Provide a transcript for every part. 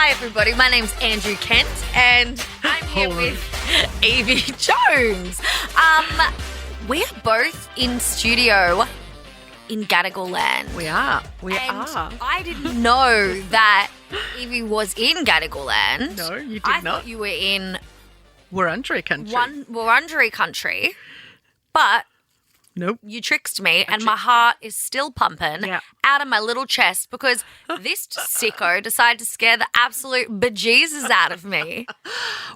Hi, everybody. My name's Andrew Kent, and I'm here with Yvie Jones. We're both in studio in Gadigal land. We are. I didn't know that Yvie was in Gadigal land. No, you did I not. thought you were in Wurundjeri country. Wurundjeri country, but Nope. you tricked me, and my heart is still pumping out of my little chest because this sicko decided to scare the absolute bejesus out of me.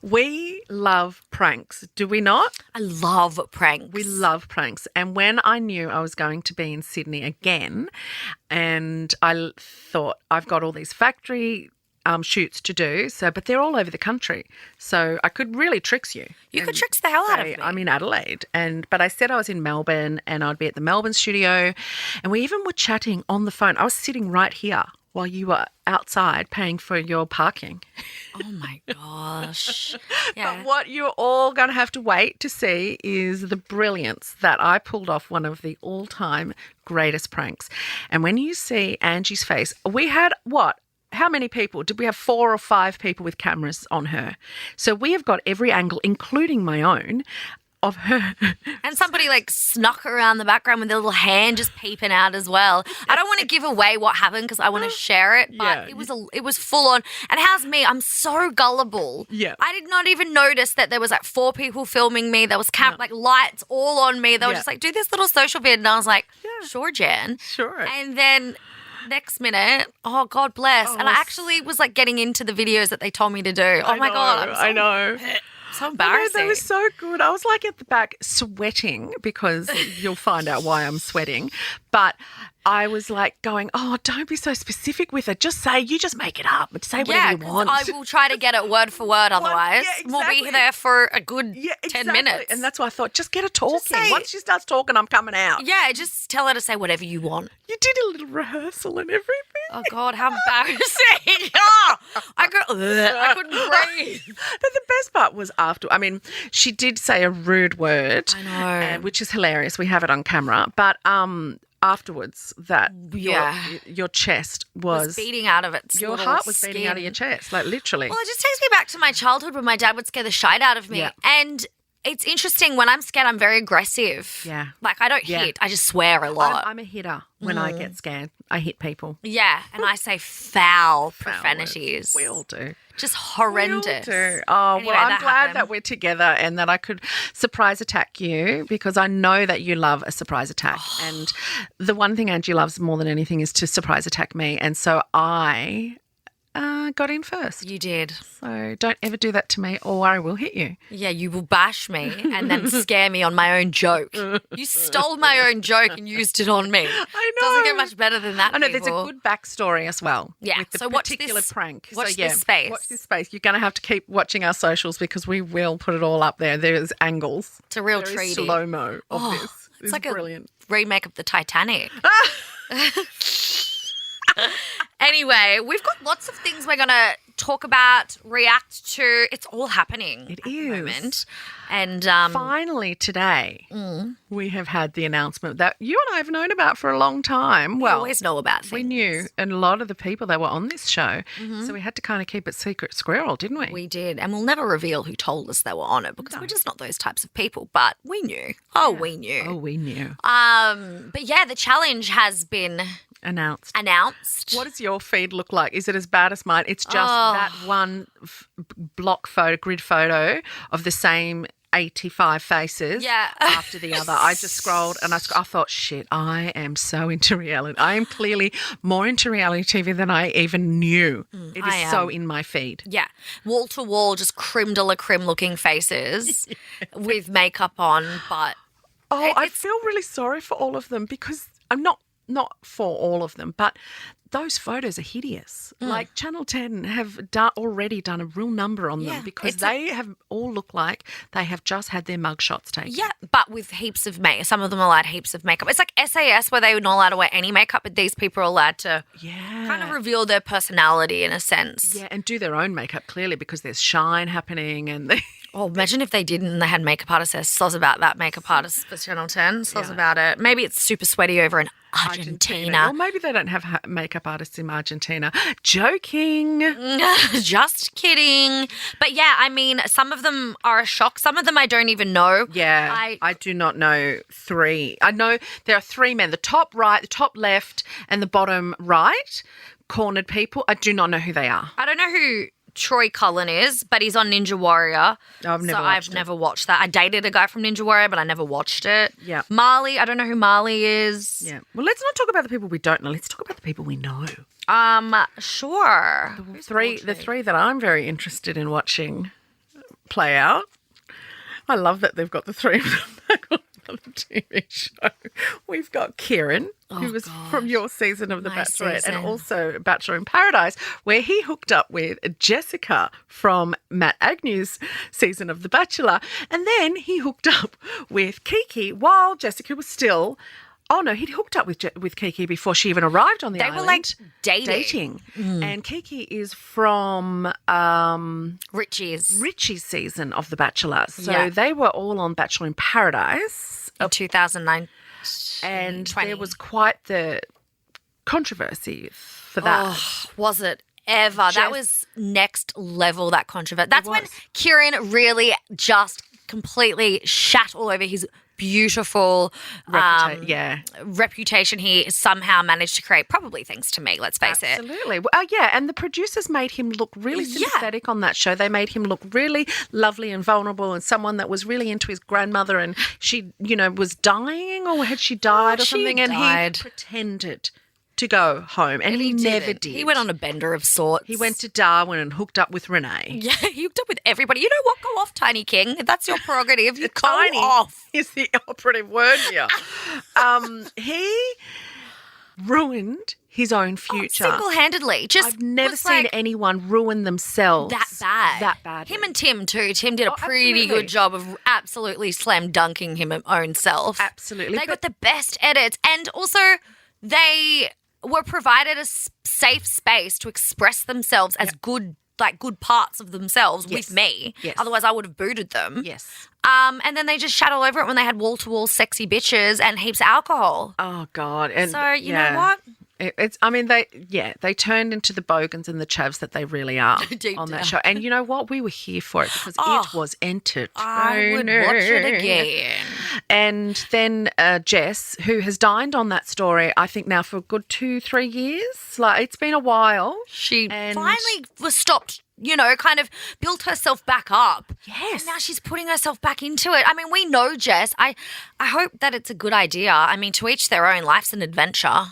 We love pranks, do we not? I love pranks. We love pranks. And when I knew I was going to be in Sydney again, and I thought I've got all these factory shoots to do, but they're all over the country. So I could really tricks you. You could tricks the hell out of me. I'm in Adelaide, but I said I was in Melbourne and I'd be at the Melbourne studio, and we even were chatting on the phone. I was sitting right here while you were outside paying for your parking. Oh my gosh. Yeah. But what you're all going to have to wait to see is the brilliance that I pulled off one of the all-time greatest pranks. And when you see Angie's face, we had what? How many people? Did we have 4 or 5 people with cameras on her? So we have got every angle, including my own, of her. And somebody snuck around the background with their little hand just peeping out as well. I don't want to give away what happened because I want to share it, but it was full on. And how's me? I'm so gullible. Yeah. I did not even notice that there was 4 people filming me. There was lights all on me. They were just do this little social bit, and I was like, sure, Jan. Sure. And then next minute, oh, God bless. And I actually was getting into the videos that they told me to do. Oh, my God. I know. So embarrassing. They were so good. I was at the back sweating because you'll find out why I'm sweating. But I was going, oh, don't be so specific with it. Just say, you just make it up. Say whatever you want. I will try to get it word for word otherwise. We'll be there for a good 10 minutes. And that's why I thought, just get her talking. Once she starts talking, I'm coming out. Yeah, just tell her to say whatever you want. You did a little rehearsal and everything. Oh, God, how embarrassing. Oh, I couldn't breathe. But the best part was after. I mean, she did say a rude word. I know. Which is hilarious. We have it on camera. But afterwards, your chest was beating out of its your heart was beating out of your chest, literally. Well, it just takes me back to my childhood when my dad would scare the shite out of me. Yeah. And it's interesting, when I'm scared, I'm very aggressive. Yeah. I don't hit, I just swear a lot. I'm a hitter when I get scared. I hit people. Yeah, and I say foul profanities. We all do. Just horrendous. We all do. Oh, anyway, I'm glad that we're together and that I could surprise attack you, because I know that you love a surprise attack. And the one thing Angie loves more than anything is to surprise attack me. And so I got in first. You did. So don't ever do that to me or I will hit you. Yeah, you will bash me and then scare me on my own joke. You stole my own joke and used it on me. I know. Doesn't get much better than that. I know, there's a good backstory as well. Yeah. With the so watch particular this prank. Watch this space. Watch this space. You're going to have to keep watching our socials because we will put it all up there. There's angles. It's a real there treat. Slow-mo of this. It's like brilliant. A remake of the Titanic. Anyway, we've got lots of things we're going to talk about, react to. It's all happening at the moment. And finally today, we have had the announcement that you and I have known about for a long time. We always know about things. We knew, and a lot of the people that were on this show, so we had to kind of keep it secret squirrel, didn't we? We did, and we'll never reveal who told us they were on it because we're just not those types of people, but we knew. Oh, we knew. Oh, we knew. But yeah, the challenge has been announced. What does your feed look like? Is it as bad as mine? It's just that one grid photo of the same 85 faces after the other. I just scrolled and I thought, shit, I am so into reality. I am clearly more into reality TV than I even knew. It is so in my feed. Yeah. Wall to wall, just creme de la creme looking faces with makeup on, but... I feel really sorry for all of them because I'm not for all of them, but those photos are hideous. Channel 10 have already done a real number on them because they have all looked like they have just had their mugshots taken. Yeah, but with heaps of makeup. Some of them are allowed heaps of makeup. It's like SAS where they were not allowed to wear any makeup, but these people are allowed to kind of reveal their personality in a sense. Yeah, and do their own makeup clearly because there's shine happening and Oh, imagine if they didn't and they had makeup artists. Soz about that makeup artist for Channel 10. Soz about it. Maybe it's super sweaty over in Argentina. Or maybe they don't have makeup artists in Argentina. Joking. Just kidding. But yeah, I mean, some of them are a shock. Some of them I don't even know. Yeah, I do not know 3. I know there are 3 men, the top right, the top left, and the bottom right, cornered people. I do not know who they are. I don't know who Troy Cullen is, but he's on Ninja Warrior. I've never watched that. I dated a guy from Ninja Warrior, but I never watched it. Yeah. Marley, I don't know who Marley is. Yeah. Well, let's not talk about the people we don't know. Let's talk about the people we know. Sure. The 3 that I'm very interested in watching play out. I love that they've got the 3 of them back on the TV show. We've got Kieran, who was from your season of The Bachelorette, and also Bachelor in Paradise, where he hooked up with Jessica from Matt Agnew's season of The Bachelor. And then he hooked up with Kiki while Jessica was still... Oh, no, he'd hooked up with Kiki before she even arrived on the island. They were, like, dating. And Kiki is from Richie's season of The Bachelor. So they were all on Bachelor in Paradise. In 2009. And there was quite the controversy for that. Oh, was it ever? That was next level, that controversy. That's when Kieran really just completely shat all over his beautiful reputation he somehow managed to create, probably thanks to me, let's face it. Absolutely. And the producers made him look really sympathetic on that show. They made him look really lovely and vulnerable and someone that was really into his grandmother, and she, was dying, or had she died or something? Died. And he pretended to go home, and he never did. He went on a bender of sorts. He went to Darwin and hooked up with Renee. Yeah, he hooked up with everybody. You know what? Go off, Tiny King. That's your prerogative. You go off. Is the operative word here. He ruined his own future. Single-handedly. I've never seen anyone ruin themselves. That bad. Him and Tim too. Tim did a pretty good job of absolutely slam dunking him own self. Absolutely. They got the best edits, and also they were provided a safe space to express themselves as good parts of themselves with me. Yes. Otherwise, I would have booted them. Yes. And then they just shat all over it when they had wall-to-wall sexy bitches and heaps of alcohol. Oh, God. And so, you know what? They turned into the bogans and the chavs that they really are on that show. And you know what? We were here for it because it was entertaining. I would watch it again. And then Jess, who has dined on that story, I think now for a good 2-3 years. Like, it's been a while. She finally was stopped, kind of built herself back up. Yes. And now she's putting herself back into it. I mean, we know Jess. I hope that it's a good idea. I mean, to each their own. Life's an adventure.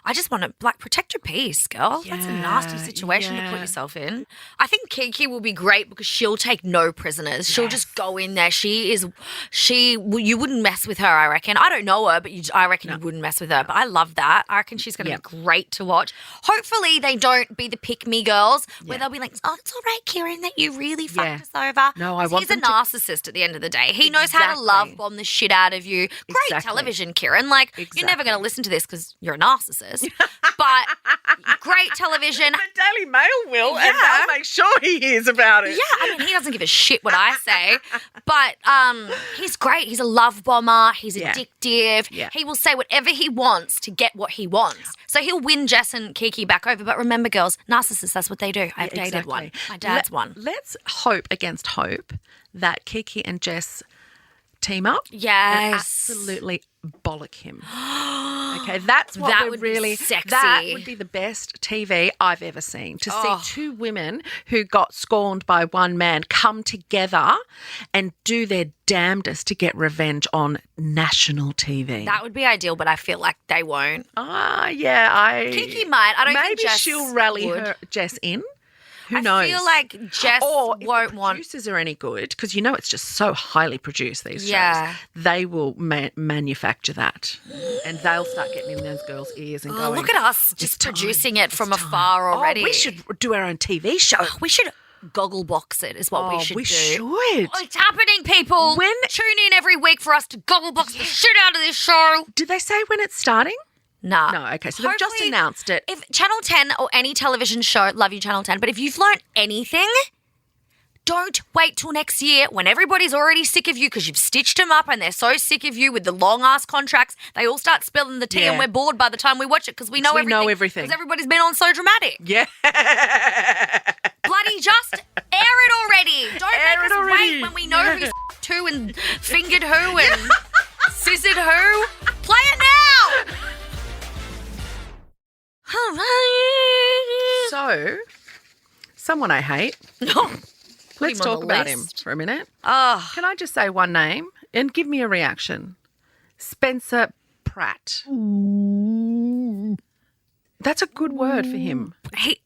I just want to, protect your peace, girl. That's a nasty situation to put yourself in. I think Kiki will be great because she'll take no prisoners. She'll just go in there. You wouldn't mess with her, I reckon. I don't know her, but I reckon you wouldn't mess with her. But I love that. I reckon she's going to be great to watch. Hopefully they don't be the pick-me girls where they'll be like, oh, it's all right, Kieran, that you really fucked us over. No, I want He's a narcissist at the end of the day. He knows how to love bomb the shit out of you. Great television, Kieran. You're never going to listen to this because you're a narcissist. But great television. The Daily Mail will, and they'll make sure he hears about it. Yeah, I mean, he doesn't give a shit what I say. But he's great. He's a love bomber. He's addictive. Yeah. He will say whatever he wants to get what he wants. So he'll win Jess and Kiki back over. But remember, girls, narcissists, that's what they do. I've dated one. My dad's one. Let's hope against hope that Kiki and Jess team up. Yes. And absolutely bollock him. Okay, that's what that would be sexy. That would be the best TV I've ever seen. To see two women who got scorned by one man come together and do their damnedest to get revenge on national TV. That would be ideal, but I feel like they won't. Kiki might. I don't think maybe Jess she'll rally would. Jess in. Who knows? I feel like Jess or if won't the want. producers are any good, because it's just so highly produced these shows. They will manufacture that, and they'll start getting in those girls' ears and going. Look at us just producing it from afar already. We should do our own TV show. We should gogglebox it. Is what we should do. We should. It's happening, people. Tune in every week for us to gogglebox the shit out of this show. Did they say when it's starting? No. No, okay. So they've just announced it. If Channel 10 or any television show, love you, Channel 10, but if you've learned anything, Don't wait till next year when everybody's already sick of you because you've stitched them up and they're so sick of you with the long-ass contracts. They all start spilling the tea and we're bored by the time we watch it because we know everything. Because everybody's been on So Dramatic. Yeah. Bloody just air it already. Don't make us wait when we know who's who and fingered who and scissored who. Play it now. So, someone I hate. Let's talk about him for a minute. Oh. Can I just say one name and give me a reaction? Spencer Pratt. That's a good word for him.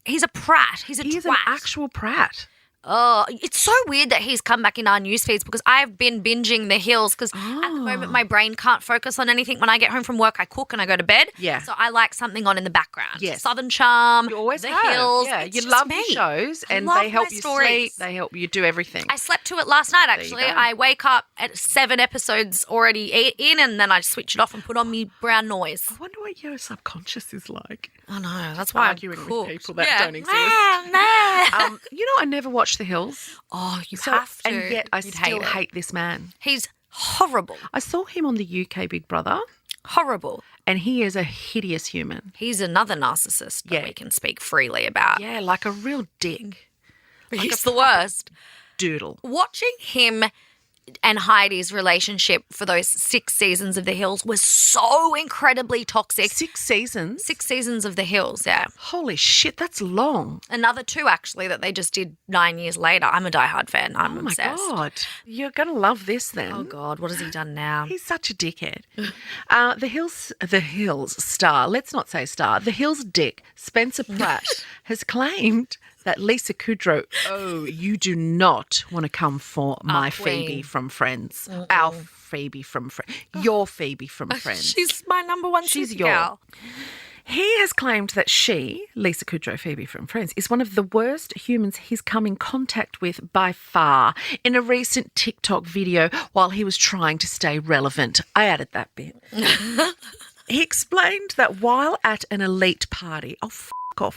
He's a prat. He's an actual prat. Oh, it's so weird that he's come back in our news feeds because I've been binging The Hills because at the moment my brain can't focus on anything. When I get home from work, I cook and I go to bed. Yeah. So I like something on in the background. Yes. Southern Charm, You always The have. Hills. Yeah, It's you just love me. the shows and love they help my you stories. sleep. They help you do everything. I slept to it last night, you actually. go. I wake up at 7 episodes already in and then I switch it off and put on me brown noise. I wonder what your subconscious is like. I know. That's why Arguing I'm with people that don't exist. Nah. I never watched The Hills. Oh, you have to. And yet I You'd still it. hate this man. He's horrible. I saw him on the UK Big Brother Horrible. and he is a hideous human. He's another narcissist that we can speak freely about. Yeah, like a real dick. He's the worst. Doodle. Watching him and Heidi's relationship for those 6 seasons of The Hills was so incredibly toxic. 6 seasons? 6 seasons of The Hills, yeah. Holy shit, that's long. Another 2, actually, that they just did 9 years later. I'm a diehard fan. I'm obsessed. Oh, my God. You're going to love this then. Oh, God. What has he done now? He's such a dickhead. The Hills star, let's not say star, The Hills dick, Spencer Pratt, has claimed that Lisa Kudrow, you do not want to come for my Phoebe from Friends. Our Phoebe from Friends. Your Phoebe from Friends. She's my number one girl. He has claimed that she, Lisa Kudrow, Phoebe from Friends, is one of the worst humans he's come in contact with by far in a recent TikTok video while he was trying to stay relevant. I added that bit. He explained that while at an elite party, off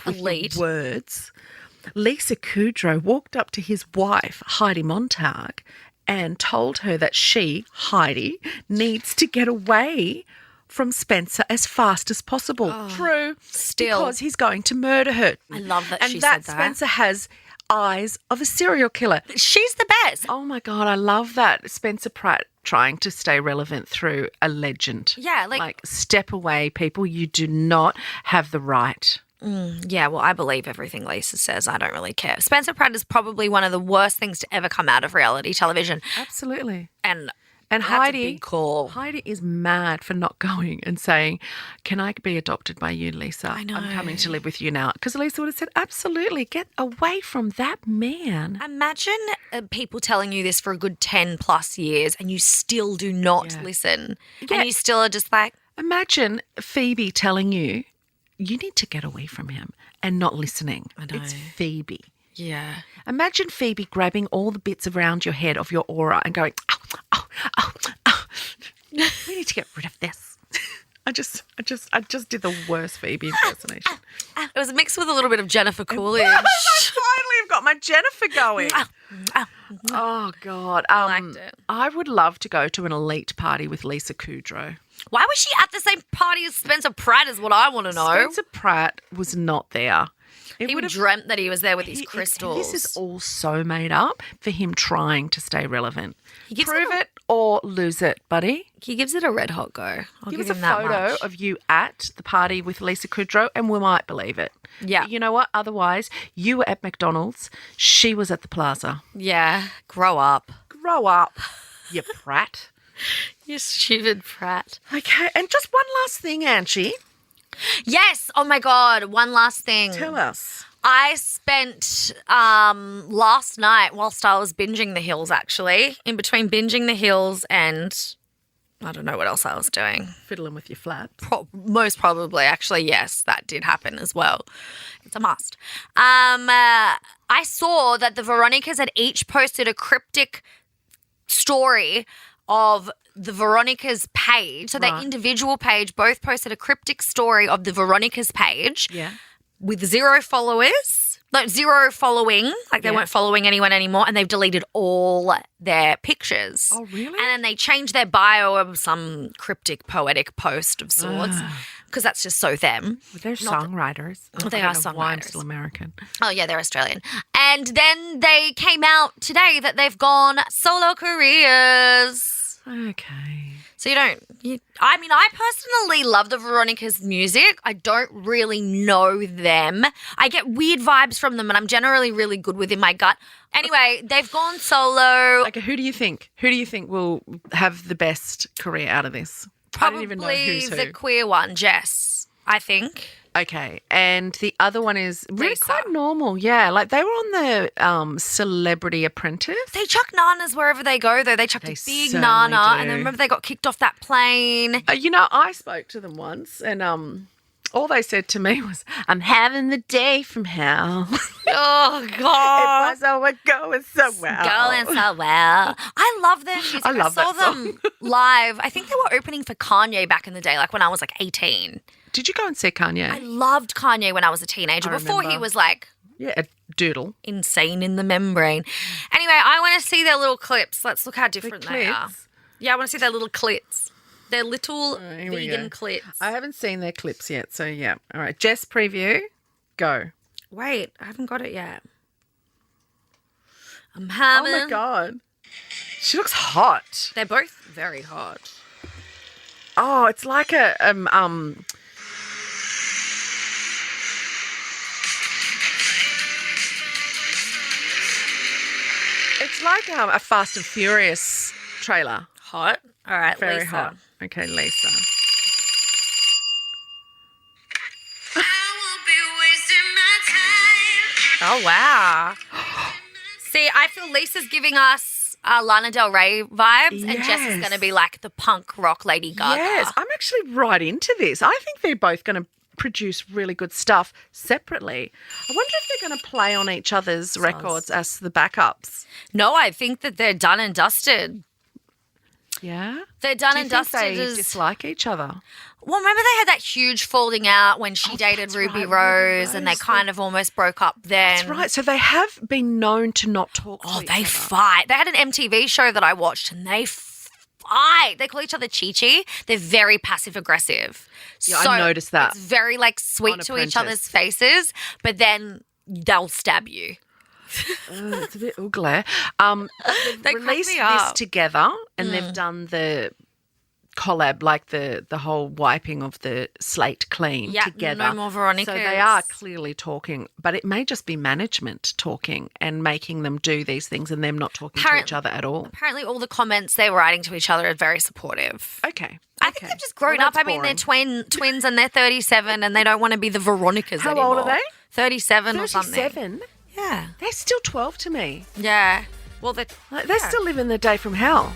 with Elite. your words, Lisa Kudrow walked up to his wife, Heidi Montag, and told her that she, Heidi, needs to get away from Spencer as fast as possible. True. Still. Because he's going to murder her. I love that and she that said that. Spencer has eyes of a serial killer. She's the best. Oh, my God, I love that. Spencer Pratt trying to stay relevant through a legend. Yeah, like step away, people. You do not have the right. Yeah, well, I believe everything Lisa says. I don't really care. Spencer Pratt is probably one of the worst things to ever come out of reality television. Absolutely. And And that's a Heidi, big call. Heidi is mad for not going and saying, "Can I be adopted by you, Lisa? I know. I'm coming to live with you now." Because Lisa would have said, "Absolutely, get away from that man." Imagine people telling you this for a good 10 plus years and you still do not listen. Yeah. And you still are just like, Imagine Phoebe telling you, "You need to get away from him," and not listening. I know. It's Phoebe. yeah. Imagine Phoebe grabbing all the bits around your head of your aura and going, "Oh, oh, oh, oh. We need to get rid of this." I just did the worst Phoebe impersonation. It was mixed with a little bit of Jennifer Coolidge. I finally have got my Jennifer going. Oh, God. I liked it. I would love to go to an elite party with Lisa Kudrow. Why was she at the same party as Spencer Pratt is what I want to know. Spencer Pratt was not there. He would have dreamt that he was there with his crystals. This is all so made up for him trying to stay relevant. gives Prove it it or lose it, buddy. He gives it a red hot go. I'll Give give us a him that photo much. of you at the party with Lisa Kudrow and we might believe it. Yeah. You know what? Otherwise, you were at McDonald's. She was at the plaza. Yeah, grow up. Grow up, you prat. You stupid Pratt. Okay, and just one last thing, Angie. Yes. Oh, my God. One last thing. Tell us. I spent last night whilst I was binging The Hills, actually, in between binging The Hills and I don't know what else I was doing. Fiddling with your flat. Most probably, actually, yes, that did happen as well. It's a must. I saw that the Veronicas had each posted a cryptic story of the Veronicas page. So their individual page both posted a cryptic story of the Veronicas page. Yeah. With 0 followers Like 0 following, like they weren't following anyone anymore, and they've deleted all their pictures. Oh, really? And then they changed their bio of some cryptic, poetic post of sorts, because that's just so them. Well, they're songwriters. They are songwriters. Why I'm still American. Oh, yeah, they're Australian. And then they came out today that they've gone solo careers. Okay. So I personally love the Veronicas' music. I don't really know them. I get weird vibes from them, and I'm generally really good within my gut. Anyway, they've gone solo. Okay, who do you think? Who do you think will have the best career out of this? I don't even know who's who. The queer one, Jess, I think. Okay, and the other one is really Lisa. quite normal. Yeah, like they were on the Celebrity Apprentice. They chuck nanas wherever they go, though. They chucked a big certainly nana, do. and then remember they got kicked off that plane. I spoke to them once, and all they said to me was, "I'm having the day from hell." Oh, God. It was all going so well. Going so well. I love their music. I love saw that song. them live. I think they were opening for Kanye back in the day, like when I was like 18. Did you go and see Kanye? I loved Kanye when I was a teenager, before he remember. was like A doodle. insane in the membrane. Anyway, I want to see their little clips. Let's look how different they are. clips? Yeah, I want to see their little clits. Their little Here we vegan go. clits. I haven't seen their clips yet, so yeah. All right, Jess preview, go. Wait, I haven't got it yet. I'm having... Oh my God. She looks hot. They're both very hot. Oh, it's like a it's like a Fast and Furious trailer. Hot? All right, Very Lisa. hot. Okay, Lisa. Oh, wow. See, I feel Lisa's giving us Lana Del Rey vibes, and Jess is Yes. going to be like the punk rock Lady Gaga. Yes, I'm actually right into this. I think they're both going to produce really good stuff separately. I wonder if they're going to play on each other's records as the backups. No, I think that they're done and dusted. Yeah? They're done Do you and think dusted. they dislike each other? Well, remember they had that huge falling out when she dated that's Ruby right, Rose, Ruby and they Rose. kind of almost broke up then. That's right. So they have been known to not talk Oh, to each they other. fight. They had an MTV show that I watched, and they fight. They call each other Chi-Chi. They're very passive-aggressive. Yeah, I noticed that. It's very, like, sweet On to Apprentice. each other's faces, but then they'll stab you. Oh, it's a bit ugly. They've They crack released me this up. together, and they've done the collab, like the whole wiping of the slate clean Yeah, together. no more Veronicas. So they are clearly talking, but it may just be management talking and making them do these things and them not talking to each other at all. Apparently all the comments they're writing to each other are very supportive. Okay. I think they've just grown up. I mean, they're twins and they're 37 and they don't want to be the Veronicas How anymore. old are they? 37 or something. 37? Yeah. They're still 12 to me. Yeah. Well, they're Like, they're still living the day from hell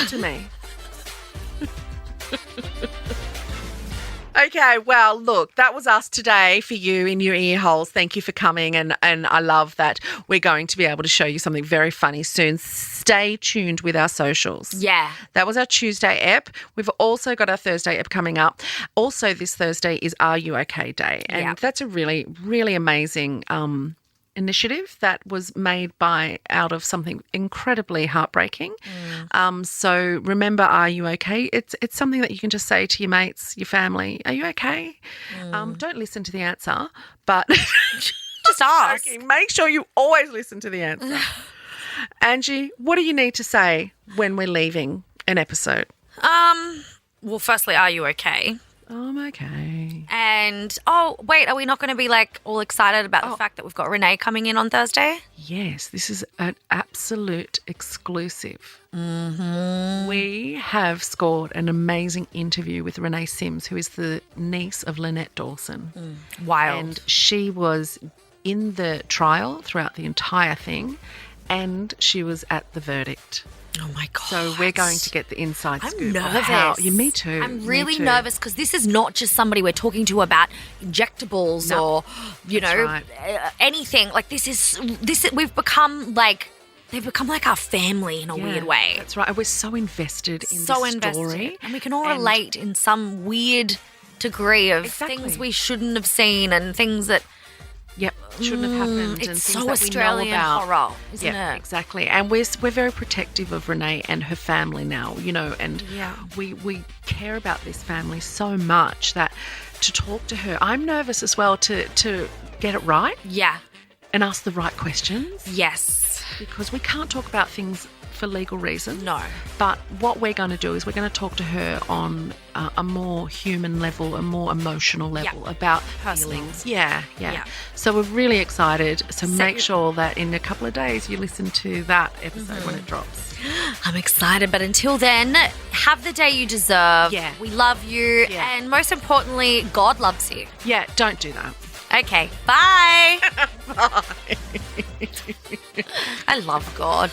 to me. Okay, well, look, that was us today for you in your ear holes. Thank you for coming, and I love that we're going to be able to show you something very funny soon. Stay tuned with our socials. Yeah. That was our Tuesday ep. We've also got our Thursday ep coming up. Also, this Thursday is Are You OK Day, and Yeah. that's a really, really amazing initiative that was made out of something incredibly heartbreaking. So remember, Are You OK? It's something that you can just say to your mates, your family, Are you okay? Don't listen to the answer, but Just ask. make sure you always listen to the answer. Angie, what do you need to say when we're leaving an episode? Well, firstly, are you okay? I'm okay. And, oh, wait, are we not going to be, like, all excited about the fact that we've got Renee coming in on Thursday? Yes, this is an absolute exclusive. We have scored an amazing interview with Renee Sims, who is the niece of Lynette Dawson. Wild. And she was in the trial throughout the entire thing, and she was at the verdict. Oh, my God. So we're going to get the inside I'm scoop. nervous. Of how, yeah, me too. I'm really me too. nervous because this is not just somebody we're talking to about injectables or, you That's know, right. anything. Like we've become like, they've become like our family in a Yeah, weird way. That's right. We're so invested in So this invested. story. And we can all relate in some weird degree of Exactly. things we shouldn't have seen and things that Yep. shouldn't have happened. It's and so things that Australian we know about. horror, isn't Yeah, it? exactly. And we're very protective of Renee and her family now, and we care about this family so much that to talk to her, I'm nervous as well to get it right. Yeah. And ask the right questions. Yes. Because we can't talk about things for legal reasons. No. But what we're going to do is we're going to talk to her on a more human level, a more emotional level about personal feelings. Yeah. So we're really excited. So make sure that in a couple of days you listen to that episode when it drops. I'm excited, but until then, have the day you deserve. Yeah. We love you. Yeah. And most importantly, God loves you. Yeah, don't do that. Okay, bye. Bye. I love God.